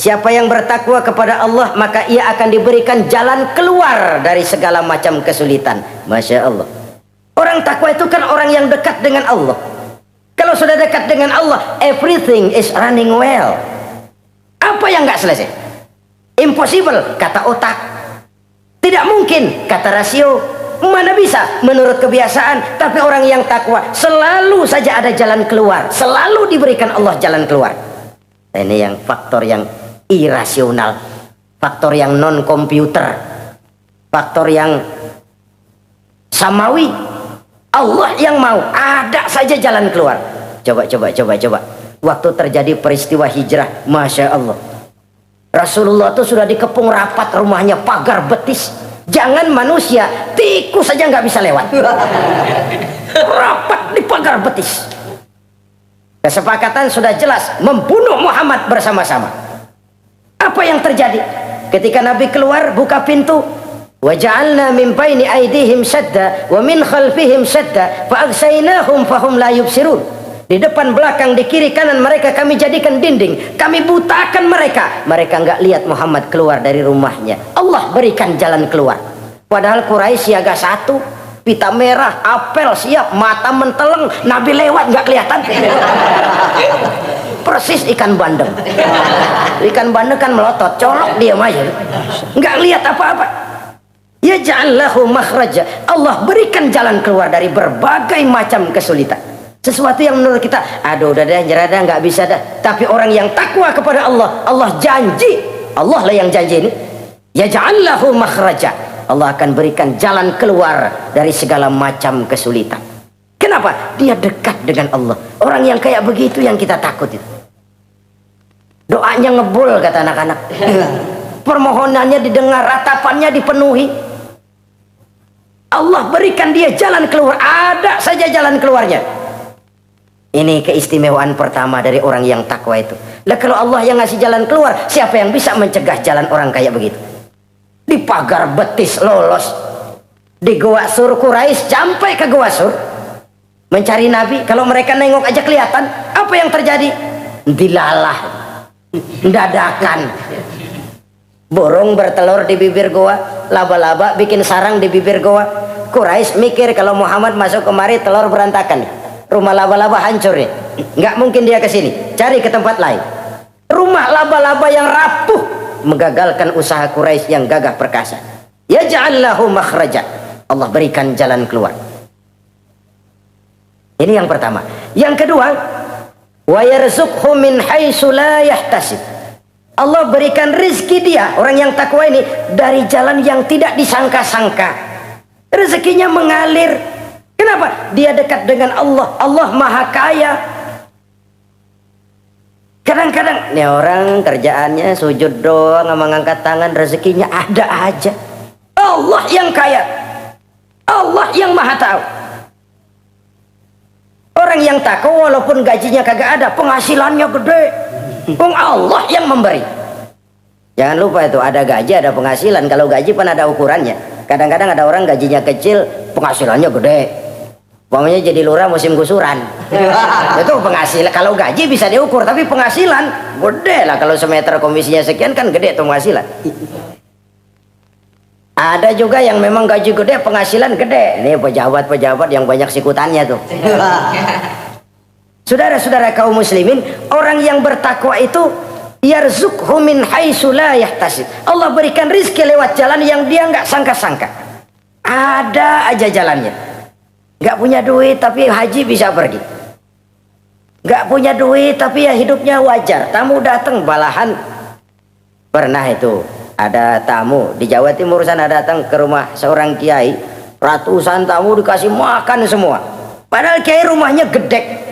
Siapa yang bertakwa kepada Allah, maka ia akan diberikan jalan keluar dari segala macam kesulitan. Masya Allah. Orang takwa itu kan orang yang dekat dengan Allah. Kalau sudah dekat dengan Allah, everything is running well. Apa yang nggak selesai? Impossible, kata otak. Tidak mungkin, kata rasio. Mana bisa menurut kebiasaan. Tapi orang yang takwa selalu saja ada jalan keluar, selalu diberikan Allah jalan keluar. Ini yang faktor yang irasional, faktor yang non komputer, faktor yang samawi. Allah yang mau, ada saja jalan keluar. Coba. Waktu terjadi peristiwa hijrah, Masya Allah, Rasulullah itu sudah dikepung rapat rumahnya, pagar betis. Jangan manusia, tikus saja nggak bisa lewat. Rapat di pagar betis. Kesepakatan sudah jelas, membunuh Muhammad bersama-sama. Apa yang terjadi? Ketika Nabi keluar, buka pintu, وَجَعَلْنَا مِنْ بَيْنِ أَيْدِيهِمْ شَدَّ وَمِنْ خَلْفِهِمْ شَدَّ فَأَغْسَيْنَاهُمْ فَهُمْ لَا يُبْصِرُونَ. Di depan, belakang, di kiri, kanan mereka kami jadikan dinding, kami butakan mereka. Mereka nggak lihat Muhammad keluar dari rumahnya. Allah berikan jalan keluar. Padahal Quraisy siaga satu, pita merah, apel siap, mata menteleng, Nabi lewat nggak kelihatan. Persis ikan bandeng. Ikan bandeng kan melotot, colok diam aja, nggak lihat apa-apa. Ya ja'allahu makhraja. Allah berikan jalan keluar dari berbagai macam kesulitan. Sesuatu yang menurut kita, aduh udah dah, nyerah dah, nggak bisa dah. Tapi orang yang takwa kepada Allah, Allah janji, Allah lah yang janji ini. Ya ja'allahu makhraja. Allah akan berikan jalan keluar dari segala macam kesulitan. Kenapa? Dia dekat dengan Allah. Orang yang kayak begitu yang kita takut itu. Doanya ngebul, kata anak-anak. Permohonannya didengar, ratapannya dipenuhi. Allah berikan dia jalan keluar, ada saja jalan keluarnya. Ini keistimewaan pertama dari orang yang takwa itu. Lah kalau Allah yang ngasih jalan keluar, siapa yang bisa mencegah jalan orang kayak begitu? Di pagar betis lolos, di Goa Sur Quraisy sampai ke Goa Sur mencari Nabi. Kalau mereka nengok aja kelihatan. Apa yang terjadi? Dilalah, dadakan. Burung bertelur di bibir goa, laba-laba bikin sarang di bibir goa. Quraisy mikir kalau Muhammad masuk kemari telur berantakan, rumah laba-laba hancur nih, nggak mungkin dia ke sini, cari ke tempat lain. Rumah laba-laba yang rapuh menggagalkan usaha Quraisy yang gagah perkasa. Ya ja'allahu makhraja. Allah berikan jalan keluar. Ini yang pertama. Yang kedua, wa yarzuqhu min haitsu la yahtasib. Allah berikan rezeki dia, orang yang takwa ini, dari jalan yang tidak disangka-sangka. Rezekinya mengalir. Kenapa? Dia dekat dengan Allah. Allah maha kaya. Kadang-kadang nih orang kerjaannya sujud doang sama ngangkat tangan, rezekinya ada aja. Allah yang kaya, Allah yang maha tahu. Orang yang takwa walaupun gajinya kagak ada, penghasilannya gede. Allah yang memberi. Jangan lupa itu, ada gaji ada penghasilan. Kalau gaji kan ada ukurannya. Kadang-kadang ada orang gajinya kecil, penghasilannya gede. Pokoknya jadi lurah musim gusuran. Itu penghasilan. Kalau gaji bisa diukur, tapi penghasilan gede lah. Kalau semeter komisinya sekian kan gede tuh penghasilan. Ada juga yang memang gaji gede, penghasilan gede. Ini pejabat-pejabat yang banyak sikutannya tuh. Saudara-saudara kaum muslimin, orang yang bertakwa itu yarzuqhu min haitsu la yahtasib. Allah berikan rizki lewat jalan yang dia nggak sangka-sangka. Ada aja jalannya. Nggak punya duit tapi haji bisa pergi. Nggak punya duit tapi ya hidupnya wajar. Tamu datang balahan. Pernah itu ada tamu di Jawa Timur sana datang ke rumah seorang kiai, ratusan tamu dikasih makan semua. Padahal kiai rumahnya gede.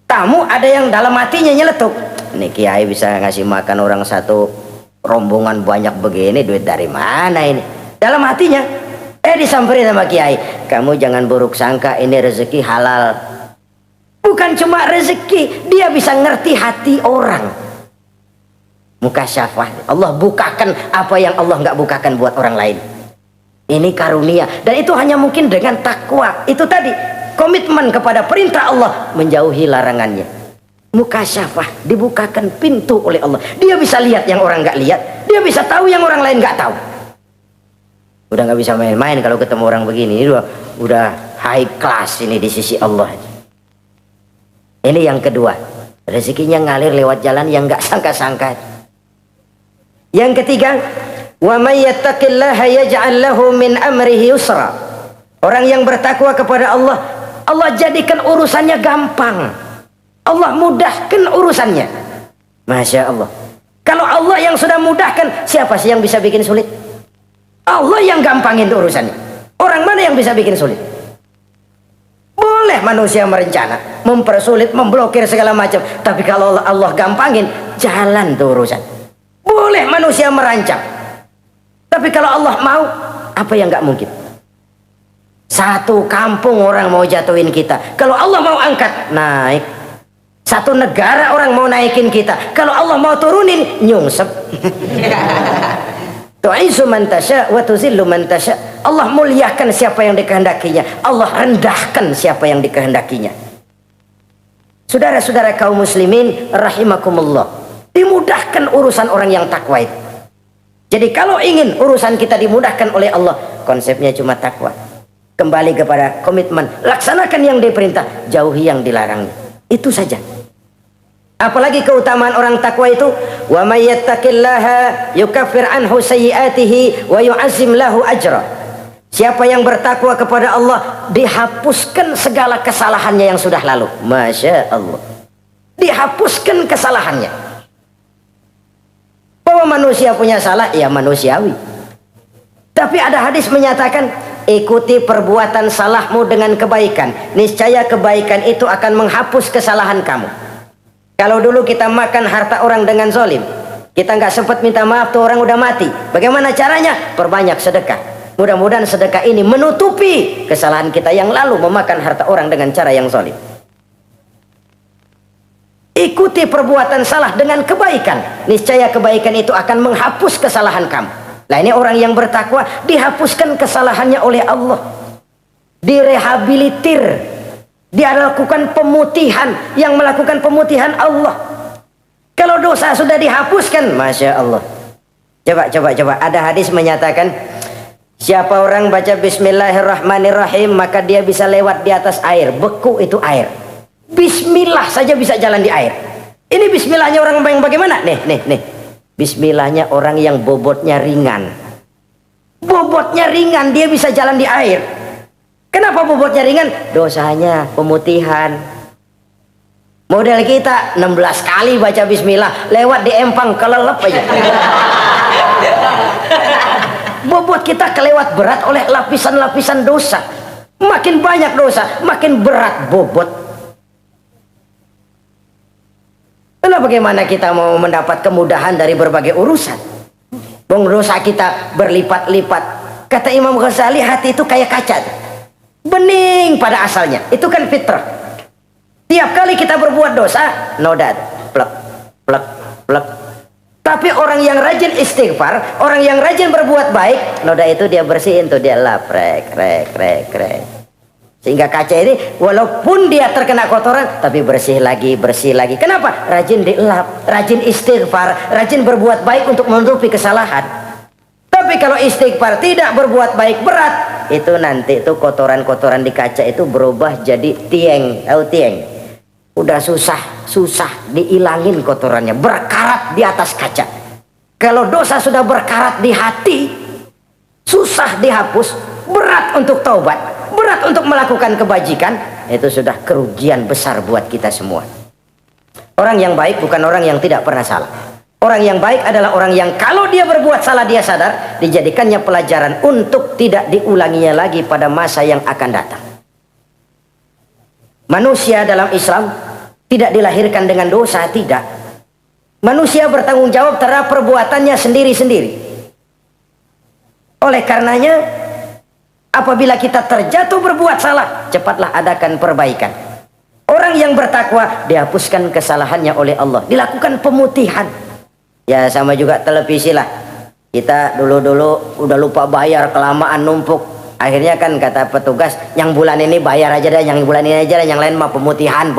Tamu ada yang dalam hatinya nyeletuk, ini kiai bisa ngasih makan orang satu rombongan banyak begini, duit dari mana ini? Dalam hatinya, disamperin sama kiai, kamu jangan buruk sangka, ini rezeki halal. Bukan cuma rezeki, dia bisa ngerti hati orang. Mukasyafah, Allah bukakan apa yang Allah nggak bukakan buat orang lain. Ini karunia, dan itu hanya mungkin dengan takwa. Itu tadi, komitmen kepada perintah Allah, menjauhi larangannya. Mukasyafah, dibukakan pintu oleh Allah. Dia bisa lihat yang orang nggak lihat, dia bisa tahu yang orang lain nggak tahu. Udah nggak bisa main-main kalau ketemu orang begini. Ini udah high class ini di sisi Allah. Ini yang kedua, rezekinya ngalir lewat jalan yang nggak sangka-sangka. Yang ketiga, wa may yattaqillaha yaj'al lahu min amrihi yusra. Orang yang bertakwa kepada Allah, Allah jadikan urusannya gampang. Allah mudahkan urusannya. Masya Allah. Kalau Allah yang sudah mudahkan, siapa sih yang bisa bikin sulit? Allah yang gampangin urusannya. Orang mana yang bisa bikin sulit? Boleh manusia merencana, mempersulit, memblokir segala macam. Tapi kalau Allah gampangin, jalan tuh urusan. Boleh manusia merancang. Tapi kalau Allah mau, apa yang nggak mungkin? Satu kampung orang mau jatuhin kita, kalau Allah mau angkat, naik. Satu negara orang mau naikin kita, kalau Allah mau turunin, nyungsep. Tu'izzu man tasya wa tuzillu man tasya. Allah muliakan siapa yang dikehendakinya, Allah rendahkan siapa yang dikehendakinya. Saudara-saudara kaum muslimin rahimakumullah, dimudahkan urusan orang yang takwa itu. Jadi kalau ingin urusan kita dimudahkan oleh Allah, konsepnya cuma takwa. Kembali kepada komitmen, laksanakan yang diperintah, jauhi yang dilarang. Itu saja. Apalagi keutamaan orang takwa itu, wa may yattaqillaha yukaffir anhu sayyi'atihi wa yu'azzim lahu ajra. Siapa yang bertakwa kepada Allah, dihapuskan segala kesalahannya yang sudah lalu. Masya Allah, dihapuskan kesalahannya. Bahwa manusia punya salah, ya manusiawi. Tapi ada hadis menyatakan, ikuti perbuatan salahmu dengan kebaikan, niscaya kebaikan itu akan menghapus kesalahan kamu. Kalau dulu kita makan harta orang dengan zalim, kita nggak sempat minta maaf tuh orang udah mati. Bagaimana caranya? Perbanyak sedekah. Mudah-mudahan sedekah ini menutupi kesalahan kita yang lalu memakan harta orang dengan cara yang zalim. Ikuti perbuatan salah dengan kebaikan, niscaya kebaikan itu akan menghapus kesalahan kamu. Nah ini orang yang bertakwa, dihapuskan kesalahannya oleh Allah, direhabilitir, dia lakukan pemutihan. Yang melakukan pemutihan Allah. Kalau dosa sudah dihapuskan, Masya Allah. Coba ada hadis menyatakan, siapa orang baca Bismillahirrahmanirrahim, maka dia bisa lewat di atas air. Beku itu air. Bismillah saja bisa jalan di air. Ini bismillahnya orang yang bagaimana? Nih. Bismillahnya orang yang bobotnya ringan. Bobotnya ringan, dia bisa jalan di air. Kenapa bobotnya ringan? Dosanya pemutihan. Model kita 16 kali baca bismillah, lewat di empang kelelep aja. Bobot kita kelewat berat oleh lapisan-lapisan dosa. Makin banyak dosa, makin berat bobot. Lalu bagaimana kita mau mendapat kemudahan dari berbagai urusan? Bong dosa kita berlipat-lipat. Kata Imam Ghazali, hati itu kayak kaca, bening pada asalnya. Itu kan fitrah. Tiap kali kita berbuat dosa, noda, plek, plek, plek. Tapi orang yang rajin istighfar, orang yang rajin berbuat baik, noda itu dia bersihin tuh, dia lap, rek. Sehingga kaca ini walaupun dia terkena kotoran, tapi bersih lagi. Kenapa? Rajin dilap, rajin istighfar, rajin berbuat baik untuk menutupi kesalahan. Tapi kalau istighfar tidak berbuat baik, berat, itu nanti itu kotoran-kotoran di kaca itu berubah jadi tieng. Tahu tieng? Udah susah diilangin kotorannya, berkarat di atas kaca. Kalau dosa sudah berkarat di hati, susah dihapus, berat untuk taubat, berat untuk melakukan kebajikan, itu sudah kerugian besar buat kita semua. Orang yang baik bukan orang yang tidak pernah salah. Orang yang baik adalah orang yang kalau dia berbuat salah dia sadar, dijadikannya pelajaran untuk tidak diulanginya lagi pada masa yang akan datang. Manusia dalam Islam tidak dilahirkan dengan dosa, tidak. Manusia bertanggung jawab terhadap perbuatannya sendiri-sendiri. Oleh karenanya, apabila kita terjatuh berbuat salah, cepatlah adakan perbaikan. Orang yang bertakwa dihapuskan kesalahannya oleh Allah, dilakukan pemutihan. Ya sama juga televisi lah. Kita dulu udah lupa bayar, kelamaan numpuk. Akhirnya kan kata petugas, yang bulan ini bayar aja dah, yang bulan ini aja dah, yang lain mah pemutihan.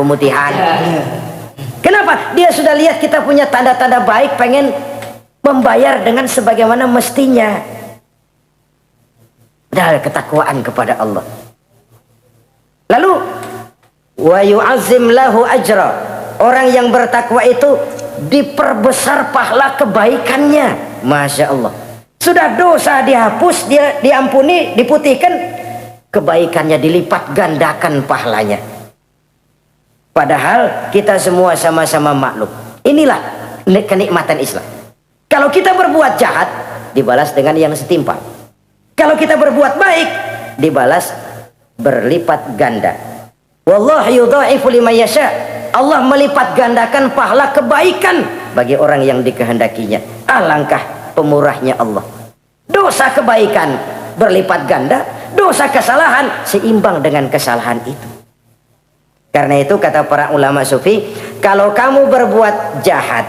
Kenapa? Dia sudah lihat kita punya tanda-tanda baik, pengen membayar dengan sebagaimana mestinya. Padahal ketakwaan kepada Allah. Lalu wa yu'azzim lahu ajra. Orang yang bertakwa itu diperbesar pahala kebaikannya. Masya Allah. Sudah dosa dihapus, dia diampuni, diputihkan, kebaikannya dilipat gandakan pahalanya. Padahal kita semua sama-sama maklum. Inilah kenikmatan Islam. Kalau kita berbuat jahat, dibalas dengan yang setimpal. Kalau kita berbuat baik, dibalas berlipat ganda. Wallahu yudha'ifu liman yasha. Allah melipat gandakan pahala kebaikan bagi orang yang dikehendakinya. Alangkah pemurahnya Allah. Dosa kebaikan berlipat ganda, dosa kesalahan seimbang dengan kesalahan itu. Karena itu kata para ulama sufi, kalau kamu berbuat jahat,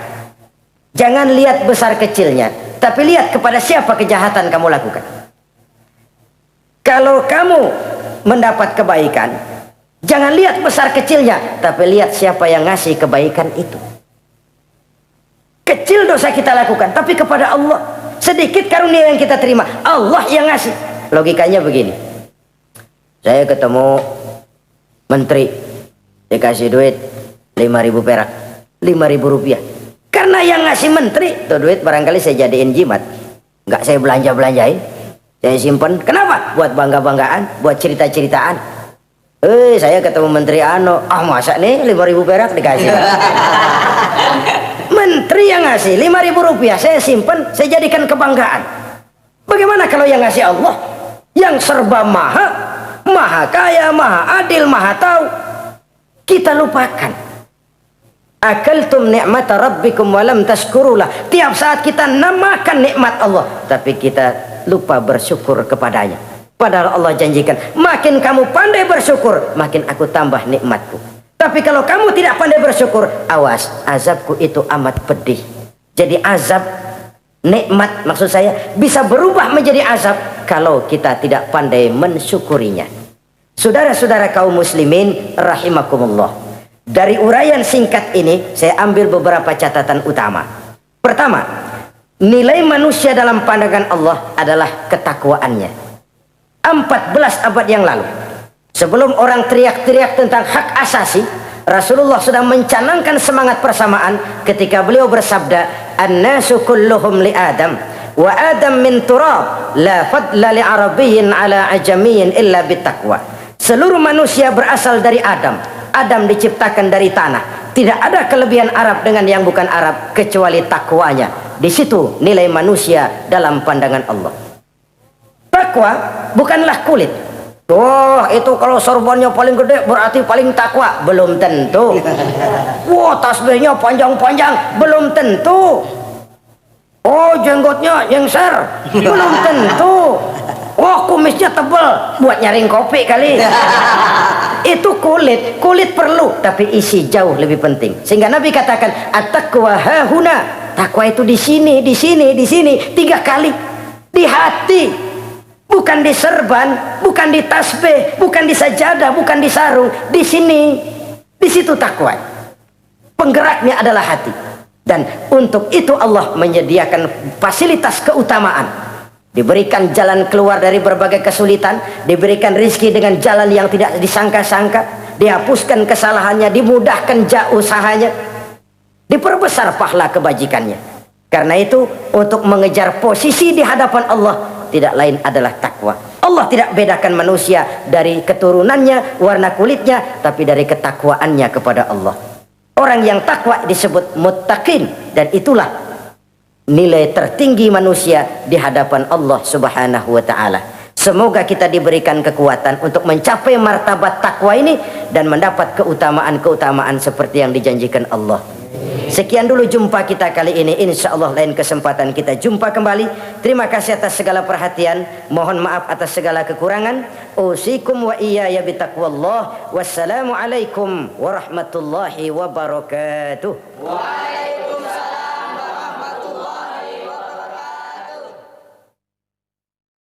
jangan lihat besar kecilnya, tapi lihat kepada siapa kejahatan kamu lakukan. Kalau kamu mendapat kebaikan, jangan lihat besar kecilnya, tapi lihat siapa yang ngasih kebaikan itu. Kecil dosa kita lakukan, tapi kepada Allah. Sedikit karunia yang kita terima, Allah yang ngasih. Logikanya begini. Saya ketemu menteri, dikasih duit 5.000 perak, 5.000 rupiah. Karena yang ngasih menteri, itu duit barangkali saya jadiin jimat. Nggak saya belanja-belanjain, saya simpan. Kenapa? Buat bangga-banggaan, buat cerita-ceritaan. Saya ketemu menteri masa nih 5.000 perak dikasih. Menteri yang ngasih 5.000 rupiah, saya simpan, saya jadikan kebanggaan. Bagaimana kalau yang ngasih Allah, yang serba maha kaya, maha adil, maha tahu, kita lupakan. Akaltum ni'mata rabbikum walam tashkurulah. Tiap saat kita namakan nikmat Allah, tapi kita lupa bersyukur kepadanya. Padahal Allah janjikan, makin kamu pandai bersyukur, makin aku tambah nikmatku. Tapi kalau kamu tidak pandai bersyukur, awas, azabku itu amat pedih. Jadi azab, nikmat maksud saya, bisa berubah menjadi azab kalau kita tidak pandai mensyukurinya. Saudara-saudara kaum muslimin rahimakumullah. Dari uraian singkat ini, saya ambil beberapa catatan utama. Pertama, nilai manusia dalam pandangan Allah adalah ketakwaannya. 14 abad yang lalu, sebelum orang teriak-teriak tentang hak asasi, Rasulullah sudah mencanangkan semangat persamaan ketika beliau bersabda, "An-nasu kulluhum li Adam, wa Adam min turab, la fadla li arabiyyin ala ajamiyyin illa bitaqwa." Seluruh manusia berasal dari Adam. Adam diciptakan dari tanah. Tidak ada kelebihan Arab dengan yang bukan Arab kecuali takwanya. Di situ nilai manusia dalam pandangan Allah. Takwa bukanlah kulit. Itu kalau sorbannya paling gede berarti paling takwa. Belum tentu. Tasbihnya panjang-panjang. Belum tentu. Jenggotnya nyengser. Belum tentu. Oh, kumisnya tebal buat nyaring kopi kali. Itu kulit perlu, tapi isi jauh lebih penting. Sehingga Nabi katakan, at-taqwa hahuna. Takwa itu di sini, di sini, di sini, 3 kali. Di hati, bukan di serban, bukan di tasbih, bukan di sajadah, bukan di sarung. Di sini, di situ takwa. Penggeraknya adalah hati. Dan untuk itu Allah menyediakan fasilitas keutamaan. Diberikan jalan keluar dari berbagai kesulitan, diberikan rizki dengan jalan yang tidak disangka-sangka, dihapuskan kesalahannya, dimudahkan usahanya, diperbesar pahala kebajikannya. Karena itu, untuk mengejar posisi di hadapan Allah tidak lain adalah takwa. Allah tidak bedakan manusia dari keturunannya, warna kulitnya, tapi dari ketakwaannya kepada Allah. Orang yang takwa disebut muttaqin, dan itulah nilai tertinggi manusia di hadapan Allah Subhanahu wa taala. Semoga kita diberikan kekuatan untuk mencapai martabat takwa ini dan mendapat keutamaan-keutamaan seperti yang dijanjikan Allah. Sekian dulu jumpa kita kali ini. Insyaallah lain kesempatan kita jumpa kembali. Terima kasih atas segala perhatian. Mohon maaf atas segala kekurangan. Usikum wa iyaya bitaqwallah. Wassalamualaikum warahmatullahi wabarakatuh.